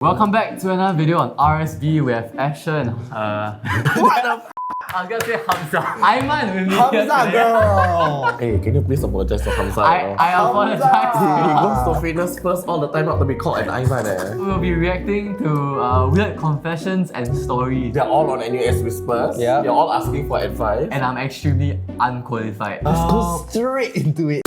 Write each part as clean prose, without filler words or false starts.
Welcome back to another video on RSV. We have action. What the f***? I was gonna say Hamza. Aiman with me. Hamza girl! Hey, can you please apologize to Hamza? I apologize. He goes to fitness first all the time, not to be called an Aiman. We will be reacting to weird confessions and stories. They're all on NUSWhispers. Yeah. They're all asking for advice. And I'm extremely unqualified. Let's go straight into it.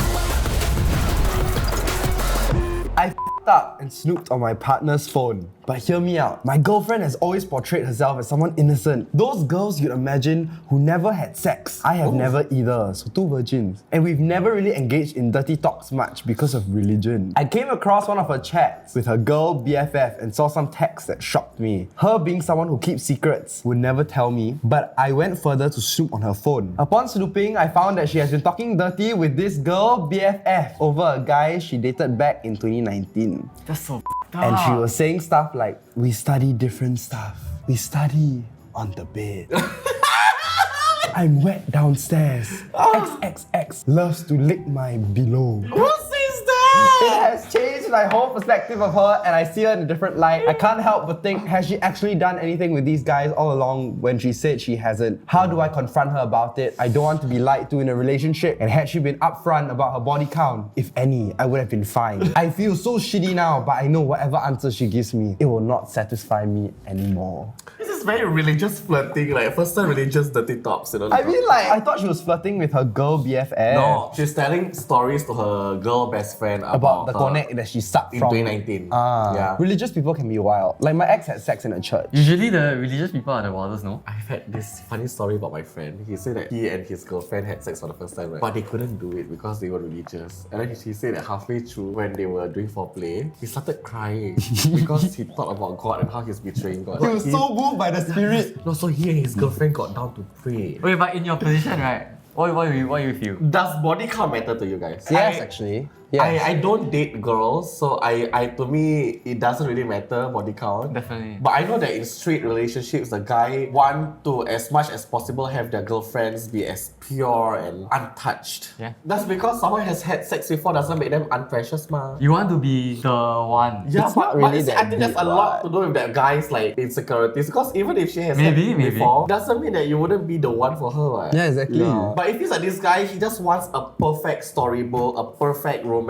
I f***ed up and snooped on my partner's phone. But hear me out. My girlfriend has always portrayed herself as someone innocent. Those girls you'd imagine who never had sex. I have never either, so two virgins. And we've never really engaged in dirty talks much because of religion. I came across one of her chats with her girl BFF and saw some text that shocked me. Her being someone who keeps secrets would never tell me, but I went further to snoop on her phone. Upon snooping, I found that she has been talking dirty with this girl BFF over a guy she dated back in 2019. That's so f***ed And she up. was saying stuff like, we study different stuff. We study on the bed. I'm wet downstairs. XXX loves to lick my below. Who says that? It has changed my whole perspective of her and I see her in a different light. I can't help but think, has she actually done anything with these guys all along when she said she hasn't? How do I confront her about it? I don't want to be lied to in a relationship. And had she been upfront about her body count, if any, I would have been fine. I feel so shitty now, but I know whatever answer she gives me, it will not satisfy me anymore. This is very religious flirting, like first time religious dirty talks, you know? I mean, like, I thought she was flirting with her girl BFF. No, she's telling stories to her girl best friend About the her connect that she sucked in from. 2019. Yeah. Religious people can be wild. Like, my ex had sex in a church. Usually the religious people are the wildest, no? I've had this funny story about my friend. He said that he and his girlfriend had sex for the first time, right? But they couldn't do it because they were religious. And then he said that halfway through, when they were doing foreplay, he started crying because he thought about God and how he's betraying God. He was so moved by the spirit. No, so he and his girlfriend got down to pray. Wait, but in your position, right? What do you feel? Does body count matter to you guys? Yes, actually. Yes. I don't date girls, so I to me it doesn't really matter body count. Definitely. But I know that in straight relationships, the guy want to as much as possible have their girlfriends be as pure and untouched. Yeah. That's because someone has had sex before doesn't make them unprecious, ma. You want to be the one. Yeah, It's but, not really you see, that I think there's deep, a lot what? to do with that guy's like insecurities. Because even if she has Maybe. had before, doesn't mean that you wouldn't be the one for her. Right? Yeah, exactly. Yeah. But it feels like this guy, he just wants a perfect storybook, a perfect romance.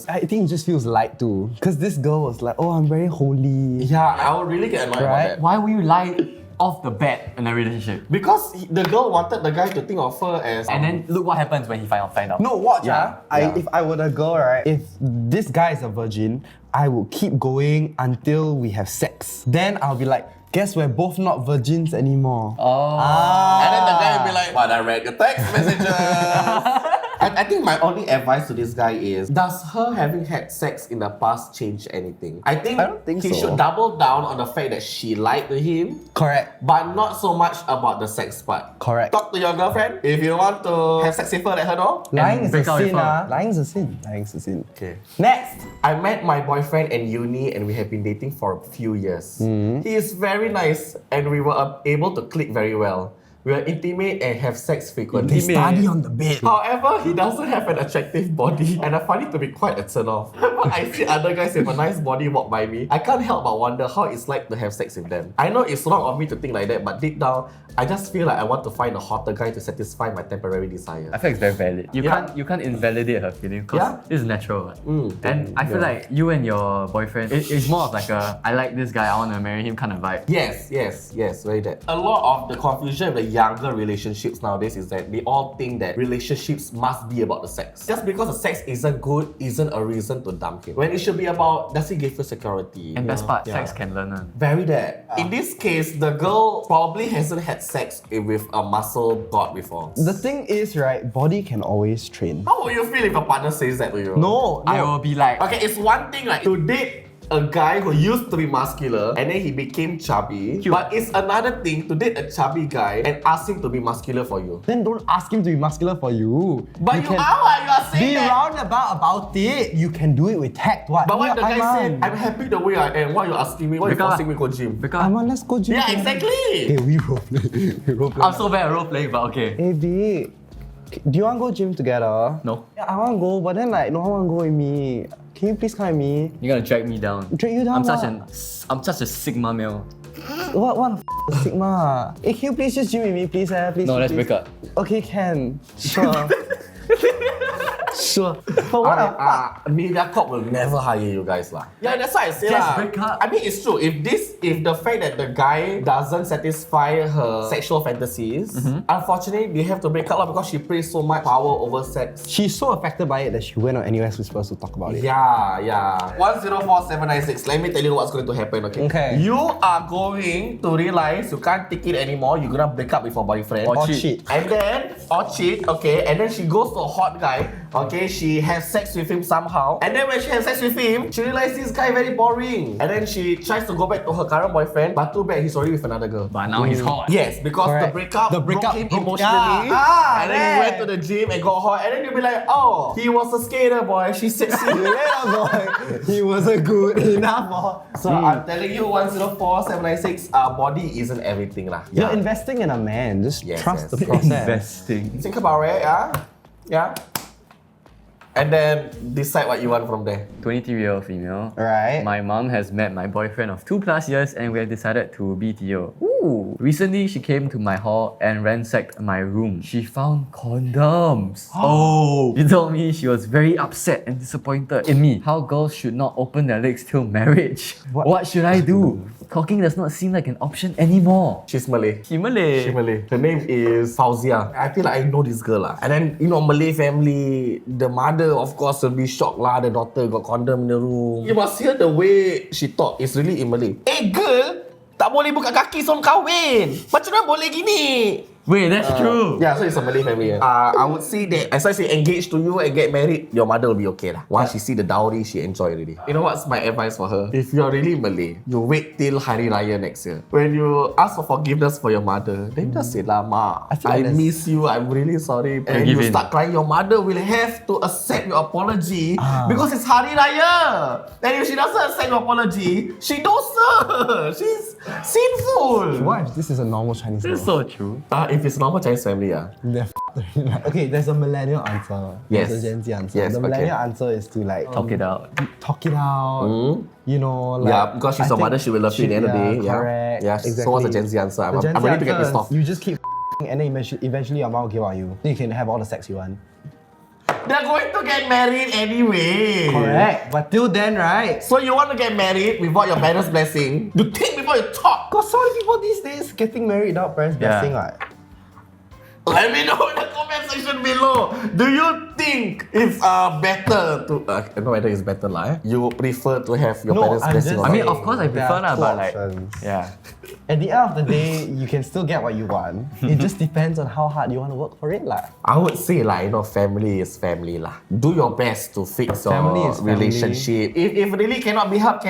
I think it just feels light too. Because this girl was like, oh, I'm very holy. Yeah, I would really get annoyed Right? about that. Why will you lie off the bat in a relationship? Because the girl wanted the guy to think of her as... And then look what happens when he find out. No, watch, Yeah, yeah. If I were a girl, right? If this guy is a virgin, I will keep going until we have sex. Then I'll be like, guess we're both not virgins anymore. Oh. And then the guy will be like, but I read the text messages. I think my only advice to this guy is, does her having had sex in the past change anything? I don't think he so. should double down on the fact that she lied to him, Correct. but not so much about the sex part. Correct. Talk to your girlfriend. If you want to have sex with her, let her know. Lying is a break out with sin, her. Lying is a sin. Lying is a sin. Okay. Next. I met my boyfriend in uni and we have been dating for a few years. He is very nice and we were able to click very well. We are intimate and have sex frequently. They study on the bed. However, he doesn't have an attractive body and I find it to be quite a turn off. When I see other guys with a nice body walk by me, I can't help but wonder how it's like to have sex with them. I know it's wrong of me to think like that, but deep down, I just feel like I want to find a hotter guy to satisfy my temporary desire. I feel it's very valid. You can't invalidate her feelings because Yeah. it's natural. Right? And I feel like you and your boyfriend, it's more of like a I like this guy, I want to marry him kind of vibe. Yes, very that. A lot of the confusion with the younger relationships nowadays is that they all think that relationships must be about the sex. Just because the sex isn't good isn't a reason to dump him. When it should be about, does he give you security? And best part, Yeah. sex can learn. Very that. In this case, the girl probably hasn't had sex with a muscle god before. The thing is, right, body can always train. How would you feel if a partner says that to you? No. I will be like, Okay, it's one thing like to date a guy who used to be muscular and then he became chubby. Cute. But it's another thing to date a chubby guy and ask him to be muscular for you. Then don't ask him to be muscular for you. But you are saying Be that. roundabout about it. You can do it with tact. What? But what the guy Aiman. said, I'm happy the way I am. Why are you asking me? Why are you Because- forcing me to go gym? because Aiman, let's go gym. Yeah, together. exactly. Hey, we roleplay. We roleplay. I'm so bad at role playing, but okay. Hey, babe. Do you want to go gym together? No. Yeah, I want to go, but then like no one want to go with me. can you please come at me? You're gonna drag me down. Drag you down? I'm such a sigma male. What the Sigma? Hey, can you please just gym with me, please? Please. No, let's please. break up. Okay, can. Sure. Sure. But what the fuck? MediaCorp will never hire you guys lah. Yeah, that's why I say Just lah. break up. I mean, it's true. If the fact that the guy doesn't satisfy her sexual fantasies, unfortunately, they have to break up lah because she plays so much power over sex. She's so affected by it that she went on NUSWhispers to talk about it. Yeah. 104796. Let me tell you what's going to happen, okay? Okay. You are going to realize you can't take it anymore. You're gonna break up with your boyfriend. Or cheat. And then, or cheat, okay? And then she goes to a hot guy, okay? She has sex with him somehow. And then when she has sex with him, she realizes this guy very boring. And then she tries to go back to her current boyfriend, but too bad he's already with another girl. But now he's hot. Yes, because Correct. the breakup broke him emotionally. And then he went to the gym and got hot. And then you'll be like, oh, he was a skater boy. She's sexy. Yeah, boy. He wasn't good enough for. So I'm telling you, 104796, body isn't everything lah. You're investing in a man. Just Yes, trust yes. the process. Investing. Think about it, yeah. And then decide what you want from there. 23-year-old female. Right. My mom has met my boyfriend of 2+ years and we have decided to BTO. Ooh. Recently, she came to my hall and ransacked my room. She found condoms. Oh! She told me she was very upset and disappointed in me. How girls should not open their legs till marriage. What should I do? Talking does not seem like an option anymore. She's Malay. She Malay. Her name is Fauzia. I feel like I know this girl lah. And then, Malay family, the mother of course will be shocked lah. The daughter got condom in the room. You must hear the way she talk. It's really in Malay. Girl, tak boleh buka kaki sebelum kahwin. Macam mana boleh gini? Wait, that's true. Yeah, so it's a Malay family. I would say that as I say engage to you and get married, your mother will be okay lah. Once she see the dowry, she enjoy already. You know what's my advice for her? If you're really Malay, you wait till Hari Raya next year. When you ask for forgiveness for your mother, then just say lah, Ma, I miss you, I'm really sorry. And you start crying, your mother will have to accept your apology because it's Hari Raya. And if she doesn't accept your apology, she dosa. She's sinful. What if this is a normal Chinese girl? That's so true. If it's normal Chinese family, Okay, there's a millennial answer. Yes. There's a Gen Z answer. Yes, the okay. millennial answer is to like Talk it out. talk it out. You know, like Yeah, because she's I your think mother, she will love you at the end of the day. Yeah. Correct. Yeah. Exactly. So what's the Gen Z answer? The Gen I'm Z ready to get answer pissed off. is you just keep and then eventually your mom will give out you. Then you can have all the sex you want. They're going to get married anyway. Correct. But till then, right? So you want to get married without your parents' blessing? You think before you talk. Got so many people these days getting married without parents Yeah. blessing, right? Let me know in the comment section below. Do you think it's better to? I don't know whether it's better lah. You prefer to have your No, parents' I'm blessing just or I mean, not? of course I There prefer are lah, two but like, options. yeah. At the end of the day, you can still get what you want. It just depends on how hard you want to work for it, lah. I would say like, family is family lah. Do your best to fix your Family is family. relationship. If really cannot be helped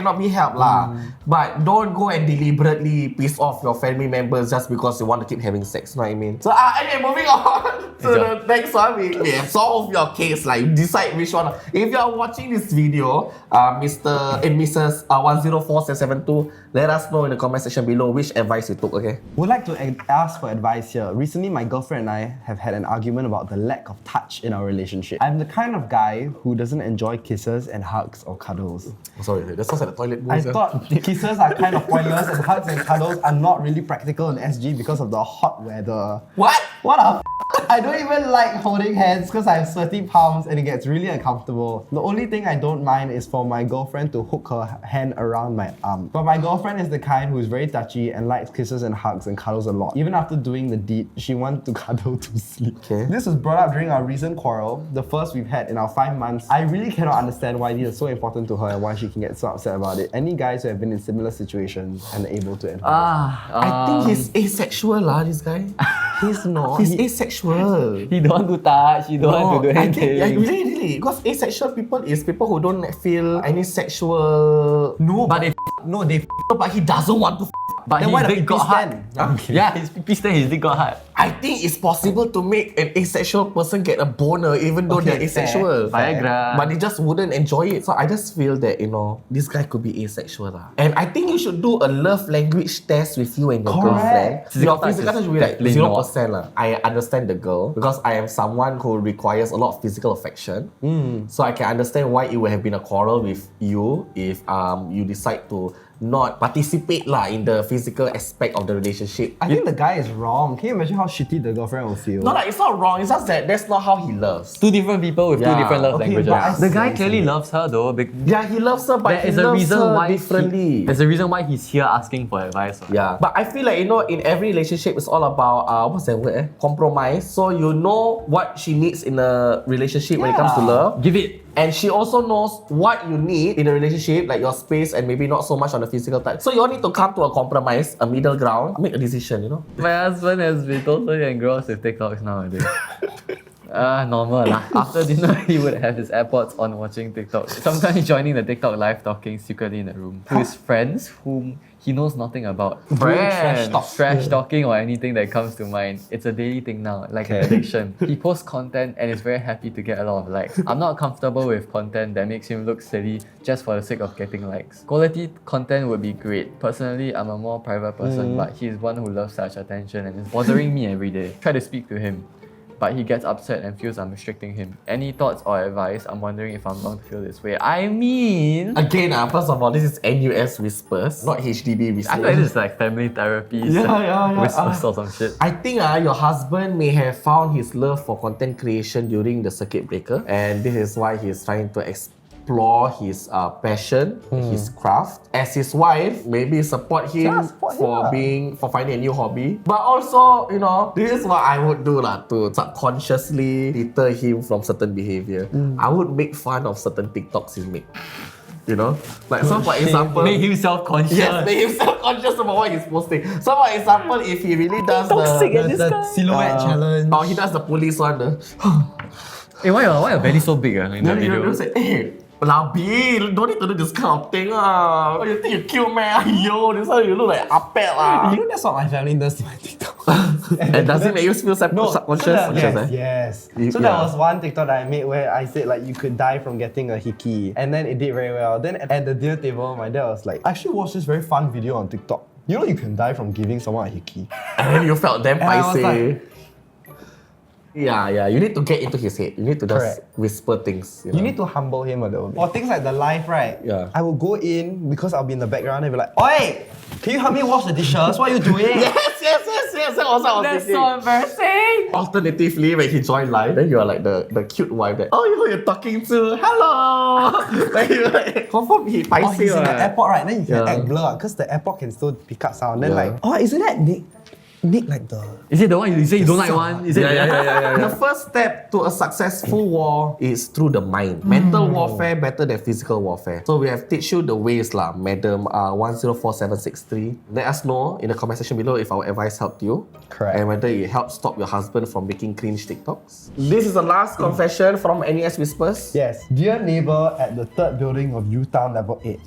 lah. But don't go and deliberately piss off your family members just because you want to keep having sex. You know what I mean? So anyway, moving on to the next one. We have solved your case. Like, decide which one. If you are watching this video, Mr. and Mrs. 104772, let us know in the comment section below which advice you took. Okay. Would like to ask for advice here. Recently, my girlfriend and I have had an argument about the lack of touch in our relationship. I'm the kind of guy who doesn't enjoy kisses and hugs or cuddles. Sorry, that sounds like the toilet I moves. thought kisses are kind of pointless and hugs and cuddles are not really practical in SG because of the hot weather. What? What a I don't even like holding hands because I have sweaty palms and it gets really uncomfortable. The only thing I don't mind is for my girlfriend to hook her hand around my arm. But my girlfriend is the kind who is very touchy and likes kisses and hugs and cuddles a lot. Even after doing the deed, she wants to cuddle to sleep. Okay. This was brought up during our recent quarrel, the first we've had in our 5 months. I really cannot understand why this is so important to her and why she can get so upset about it. Any guys who have been in similar situations and are able to advise? I think he's asexual lah, this guy. He's not. He's asexual. He don't want to touch, he don't want to do I anything. think, really, because asexual people is people who don't feel any sexual. No, but they No, but he doesn't want to. But Then his why the dick pee-pee got hard. stand? Yeah, his pee stand, his dick got hard. I think it's possible to make an asexual person get a boner even though Okay, they're asexual. fair. Viagra. But they just wouldn't enjoy it. So I just feel that, this guy could be asexual. And I think you should do a love language test with you and your Correct. girlfriend. Physical Your touch physical is touch will be like definitely 0%. Lah. I understand the girl because I am someone who requires a lot of physical affection. So I can understand why it would have been a quarrel with you if you decide to not participate in the physical aspect of the relationship. I think the guy is wrong. Can you imagine how shitty the girlfriend will feel? No, it's not wrong. It's just that that's not how he loves. Two different people with two Yeah. different love Okay, languages. but I The guy see. clearly loves her though. Yeah, he loves her, but There he is a loves reason her why differently. There's a reason why he's here asking for advice. Yeah, but I feel like in every relationship it's all about what's that word? Compromise. So you know what she needs in a relationship when it comes to Yeah. love. Give it. And she also knows what you need in a relationship, like your space and maybe not so much on the physical type. So you all need to come to a compromise, a middle ground, make a decision, My husband has been totally engrossed with TikToks nowadays. Normal lah. After dinner, he would have his AirPods on watching TikTok. Sometimes joining the TikTok live talking secretly in the room to his friends whom he knows nothing about. trash talk. Trash talking or anything that comes to mind. It's a daily thing now, like an addiction. He posts content and is very happy to get a lot of likes. I'm not comfortable with content that makes him look silly just for the sake of getting likes. Quality content would be great. Personally, I'm a more private person, but he's one who loves such attention and is bothering me every day. Try to speak to him, but he gets upset and feels I'm restricting him. Any thoughts or advice? I'm wondering if I'm wrong to feel this way. I mean, Again, first of all, this is NUSWhispers, not HDB I Whispers. feel like this is like family therapy. Yeah. Whispers or some shit. I think your husband may have found his love for content creation during the circuit breaker, and this is why he's trying to explore his passion, his craft. As his wife, maybe support him Yeah, support him for finding a new hobby. But also, this is what I would do to subconsciously deter him from certain behavior. I would make fun of certain TikToks he make. Like so for example, Make him self-conscious. yes, make him self-conscious about what he's posting. So for example, if he really does The silhouette challenge. or he does the police one, Hey, why your belly so big in the then video? you say, hey, Labi, don't need to do this kind of thing. Oh, you think you cute, man? Yo, this one you look like apet. You know that's what my family does to my TikTok. And does it make you feel subconscious? Yes. So there Yeah. was one TikTok that I made where I said like you could die from getting a hickey, and then it did very well. Then at the dinner table, my dad was like, I actually watched this very fun video on TikTok. You know you can die from giving someone a hickey. And then you felt damn And I was spicy. Yeah, you need to get into his head. You need to just Correct. whisper things. You need to humble him a little bit. For things like the live, right? Yeah. I will go in because I'll be in the background and be like, Oi! Can you help me wash the dishes? What are you doing? Yes. That was what I was That's thinking. so embarrassing. Alternatively, when he joined live, then you are like the cute wife that, oh, who you're talking to? Hello! Then you like, confirm he Oh, paiseh. he's in the right? airport, right? Then you can Yeah. act blur because the airport can still pick up sound. Then Yeah. like, oh, isn't that Nick? Nick like the... Is it the one you say you don't like one? Is it? The first step to a successful war is through the mind. Mental warfare better than physical warfare. So we have teach you the ways lah, Madam 104763. Let us know in the comment section below if our advice helped you. Correct. And whether it helped stop your husband from making cringe TikToks. This is the last confession from NUSWhispers. Yes. Dear neighbor at the third building of U-Town level 8.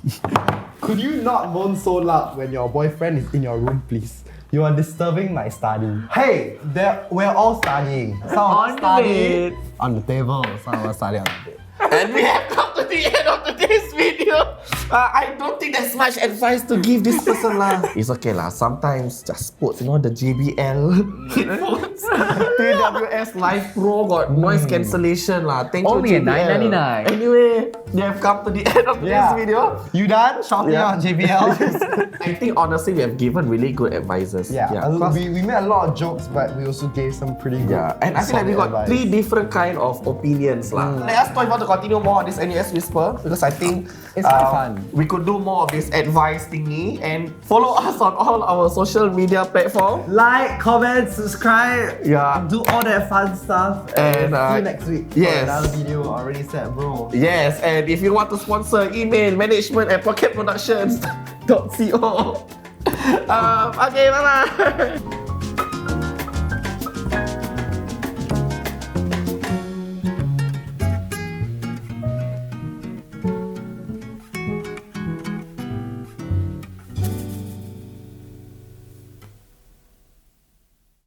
Could you not moan so loud when your boyfriend is in your room, please? You are disturbing my study. Hey, we're all studying. Some On of us the study bed. on the table, some of us study on the bed. And we have come to the end of today's video. I don't think there's much advice to give this person lah. It's okay lah. Sometimes just put the JBL headphones. TWS Live Pro got noise cancellation lah. Thank Only you at JBL. $9.99. Anyway, we have come to the end of today's video. You done shopping Yeah. on JBL? I think honestly we have given really good advices. we made a lot of jokes, but we also gave some pretty good. Yeah, and I feel like we got solid three advice. different kind of opinions lah. Let us know if you want to continue more on this NUS Whisper because I think It's quite fun. we could do more of this advice thingy and follow us on all our social media platforms. Like, comment, subscribe. Yeah. Do all that fun stuff. And, see you next week. yes. For another video already set, bro. Yes, and if you want to sponsor, email management@pocketproductions.co. Okay, bye bye.